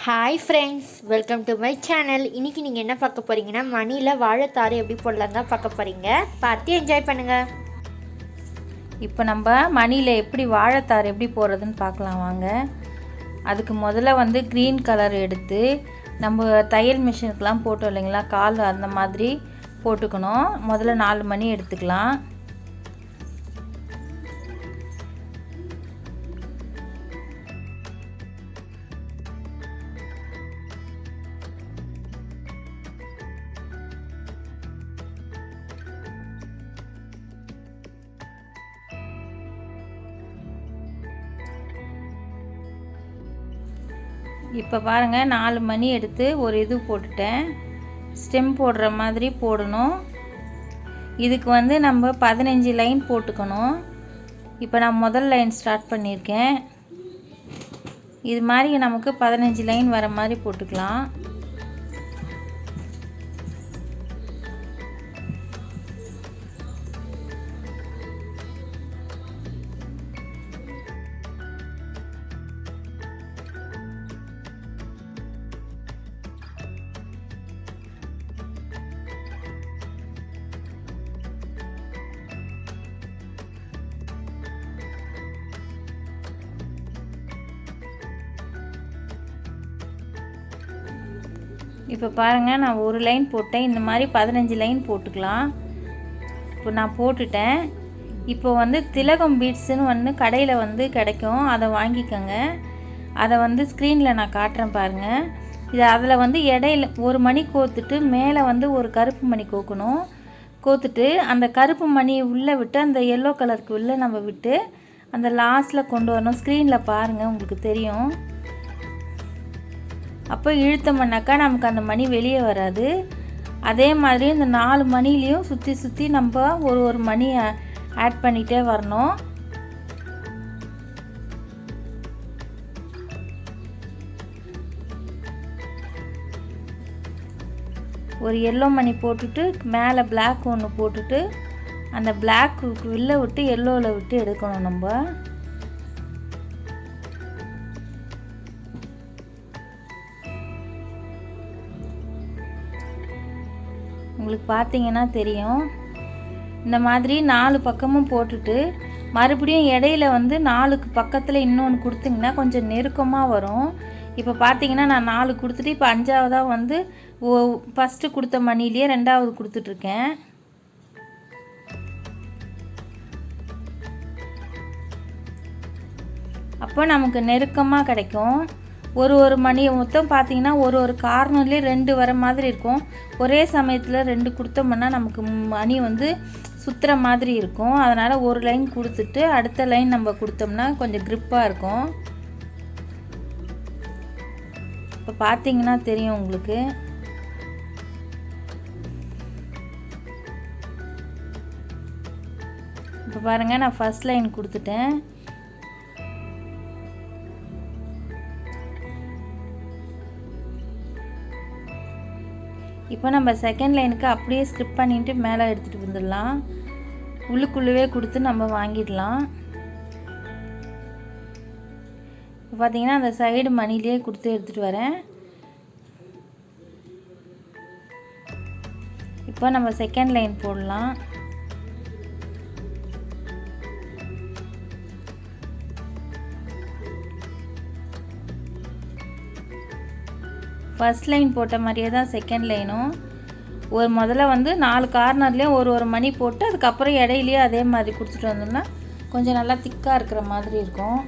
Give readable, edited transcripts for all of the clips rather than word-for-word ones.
Hi friends, welcome to my channel. இன்றைக்கி நீங்கள் என்ன பார்க்க போகிறீங்கன்னா, மணியில் வாழைத்தாறு எப்படி போடலாங்க பார்க்க போகிறீங்க. பார்த்து என்ஜாய் பண்ணுங்கள். இப்போ நம்ம மணியில் எப்படி வாழைத்தாறு எப்படி போடுறதுன்னு பார்க்கலாம் வாங்க. அதுக்கு முதல்ல க்ரீன் கலர் எடுத்து நம்ம தையல் மிஷினுக்கெலாம் போட்டோம் இல்லைங்களா, கால் அந்த மாதிரி போட்டுக்கணும். முதல்ல 4 மணி எடுத்துக்கலாம். இப்போ பாருங்கள், 4 மணி எடுத்து ஒரு இது போட்டுட்டேன். ஸ்டெம் போடுற மாதிரி போடணும். இதுக்கு நம்ம 15 லைன் போட்டுக்கணும். இப்போ நான் முதல் லைன் ஸ்டார்ட் பண்ணியிருக்கேன். இது மாதிரி நமக்கு 15 லைன் வர மாதிரி போட்டுக்கலாம். இப்போ பாருங்கள், நான் ஒரு லைன் போட்டேன். இந்த மாதிரி 15 லைன் போட்டுக்கலாம். இப்போ நான் போட்டுட்டேன். இப்போ திலகம் பீட்ஸுன்னு கடையில் கிடைக்கும். அதை வாங்கிக்கோங்க. அதை ஸ்க்ரீனில் நான் காட்டுறேன் பாருங்கள். இது அதில் இடையில ஒரு மணி கோத்துட்டு மேலே ஒரு கருப்பு மணி கோக்கணும். கோத்துட்டு அந்த கருப்பு மணியை உள்ளே விட்டு அந்த எல்லோ கலருக்கு உள்ளே நம்ம விட்டு அந்த லாஸ்ட்டில் கொண்டு வரணும். ஸ்க்ரீனில் பாருங்கள், உங்களுக்கு தெரியும். அப்போ இழுத்தோம்னாக்கா நமக்கு அந்த மணி வெளியே வராது. அதே மாதிரி இந்த 4 மணிலையும் சுற்றி சுற்றி நம்ம ஒரு மணி ஆட் பண்ணிகிட்டே வரணும். ஒரு எல்லோ மணி போட்டுட்டு மேலே பிளாக் ஒன்று போட்டுட்டு அந்த பிளாக்கு உள்ளே விட்டு எல்லோவில் விட்டு எடுக்கணும் நம்ம. உங்களுக்கு பார்த்தீங்கன்னா தெரியும். இந்த மாதிரி 4 பக்கமும் போட்டுட்டு மறுபடியும் இடையில 4க்கு பக்கத்தில் இன்னொன்று கொடுத்திங்கன்னா கொஞ்சம் நெருக்கமாக வரும். இப்போ பார்த்தீங்கன்னா நான் 4 கொடுத்துட்டு இப்போ 5ஆவதாக ஃபஸ்ட்டு கொடுத்த மணிலேயே 2ஆவது கொடுத்துட்ருக்கேன். அப்போ நமக்கு நெருக்கமாக கிடைக்கும். ஒரு மணி மொத்தம் பார்த்தீங்கன்னா ஒரு கார்னர்லேயே 2 வர மாதிரி இருக்கும். ஒரே சமயத்தில் 2 கொடுத்தோம்னா நமக்கு மணி சுற்றுற மாதிரி இருக்கும். அதனால் ஒரு லைன் கொடுத்துட்டு அடுத்த லைன் நம்ம கொடுத்தோம்னா கொஞ்சம் க்ரிப்பாக இருக்கும். இப்போ பார்த்தீங்கன்னா தெரியும் உங்களுக்கு. இப்போ பாருங்கள், நான் ஃபஸ்ட் லைன் கொடுத்துட்டேன். இப்போ நம்ம செகண்ட் லைனுக்கு அப்படியே ஸ்கிப் பண்ணிட்டு மேலே எடுத்துகிட்டு வந்துடலாம். உள்ளுக்குள்ளவே கொடுத்து நம்ம வாங்கிடலாம். இப்போ பார்த்தீங்கன்னா அந்த சைடு மணிலேயே கொடுத்து எடுத்துகிட்டு வரேன். இப்போ நம்ம செகண்ட் லைன் போடலாம். ஃபஸ்ட் லைன் போட்ட மாதிரியே தான் செகண்ட் லைனும். முதல்ல 4 கார்னர்லேயும் ஒரு மணி போட்டு அதுக்கப்புறம் இடையிலேயே அதே மாதிரி கொடுத்துட்டு வந்தோம்னா கொஞ்சம் நல்லா திக்காக இருக்கிற மாதிரி இருக்கும்.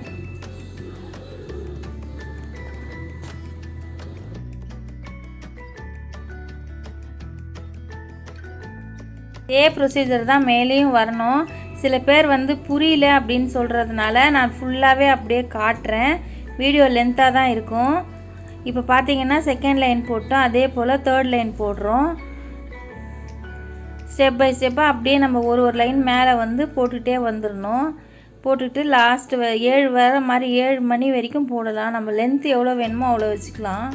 இதே ப்ரொசீஜர் தான் மேலேயும் வரணும். சில பேர் புரியல அப்படின்னு சொல்கிறதுனால நான் ஃபுல்லாகவே அப்படியே காட்டுறேன். வீடியோ லென்த்தாக தான் இருக்கும். இப்போ பார்த்தீங்கன்னா செகண்ட் லைன் போட்டோம். அதே போல் தேர்ட் லைன் போடுறோம். ஸ்டெப் பை ஸ்டெப்பாக அப்படியே நம்ம ஒரு லைன் மேலே போட்டுகிட்டே வந்துடணும். போட்டுட்டு லாஸ்ட்டு 7 வர மாதிரி 7 மணி வரைக்கும் போடலாம். நம்ம லென்த் எவ்வளோ வேணுமோ அவ்வளோ வச்சுக்கலாம்.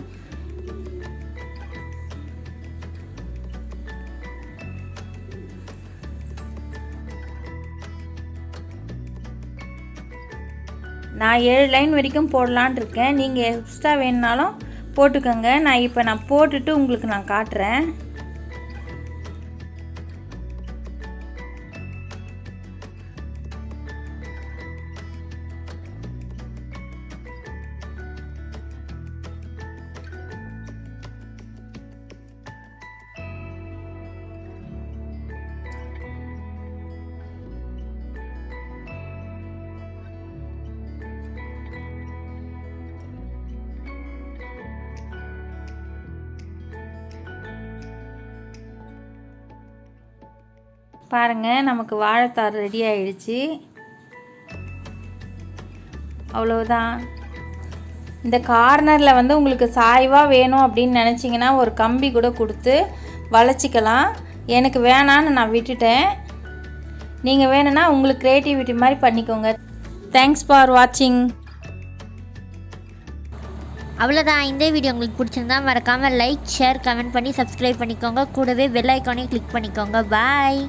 நான் 7 லைன் வரைக்கும் போடலான்னு இருக்கேன். நீங்கள் எக்ஸ்ட்ரா வேணுனாலும் போட்டுக்கோங்க. நான் போட்டுட்டு உங்களுக்கு நான் காட்டுறேன். பாருங்கள், நமக்கு வாழைத்தார் ரெடி ஆயிடுச்சு. அவ்வளோதான். இந்த கார்னரில் வந்து உங்களுக்கு சாய்வாக வேணும் அப்படின்னு நினச்சிங்கன்னா ஒரு கம்பி கூட கொடுத்து வளைச்சிக்கலாம். எனக்கு வேணான்னு நான் விட்டுட்டேன். நீங்கள் வேணும்னா உங்களுக்கு க்ரியேட்டிவிட்டி மாதிரி பண்ணிக்கோங்க. தேங்க்ஸ் ஃபார் வாட்சிங். அவ்வளோதான். இந்த வீடியோ உங்களுக்கு பிடிச்சிருந்தா மறக்காமல் லைக், ஷேர், கமெண்ட் பண்ணி சப்ஸ்கிரைப் பண்ணிக்கோங்க. கூடவே பெல் ஐக்கானையும் கிளிக் பண்ணிக்கோங்க. பாய்.